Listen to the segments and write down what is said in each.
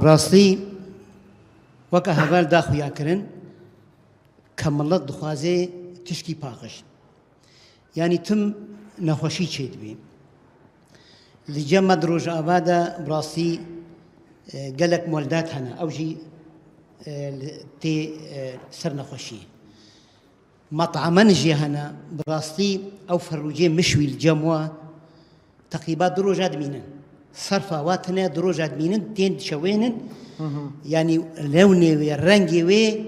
براستي وكا هبال داخو ياكرن كملت دخوازي تشكي باقش يعني تم نخوشي تشيد بي لجمع دروج آبادا براستي قالك مولدات هنا أو جي تي سر نخوشي مطعما جي هنا براستي أو فروجي مشوي الجموة تقريبا دروجات مينن صرفة واتنا دروجات مينن تين شوينن يعني لوني والرنجي وي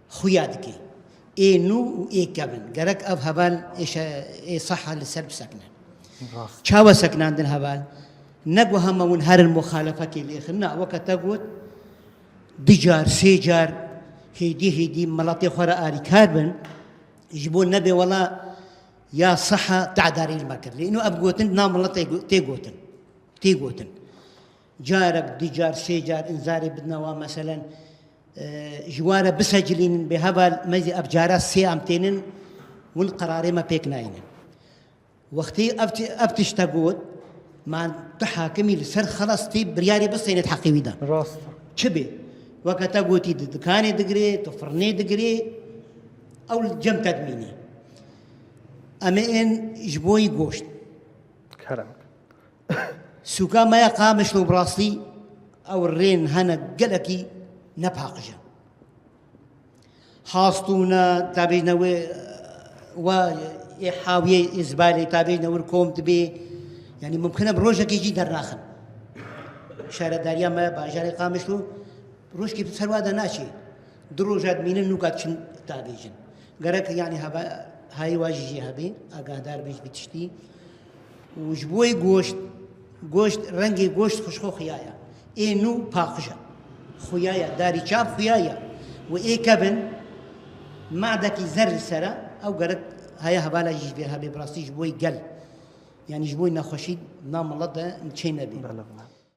خيادكي اي نو اي كابن قالك اب هبال اي صحة للسرب سكنة شاوى سكنة عندنا هبال نقوى هم ونهار المخالفة كي اللي خلنا وقت تقول دجار سيجار هيدي ملاطي خورا آري كاربن يجيبون نبي والله يا صحة تعداري المكر لأنه أبقوتن نام الله تيقوتن جارك دجار سيجار إنزاري بدنا مثلا جوارة بسجلين بهبال مزي أبجارة سيامتين والقراري ما بيكناين وقتي أبتشتقوت ما تحاكمي لسر خلاص تي برياري بس ينتحقي ويدا راست شبه وقت أقوتي دكاني دقري تفرني دقري أو الجم تدميني أما إن جبوي قوشت كرمك سوكا ما يقامش لو براسي أو الرين هنا قلكي نبهاقجا حاصتونا تابينا و يحاوي إزبالي تابينا وركوم تبي يعني ممكن بروجك يجي دراخن شارع داريا ما باجاري قامش له بروج كيف سروادا ناشي دروجات مين النقاط شن تابيجن قرك يعني هاي واجي هبي أقادار بيش بتشتي وجبوي قوشت رنجي قوشت خشخو خيايا إنو باقجا خيايا داري شاب خيايا وإيه كبن معدك زر سرا أو قرك هاي هبالا يجي بها ببراستي جبوي قل يعني جبوي نخشيد نام الله ده نشينا بي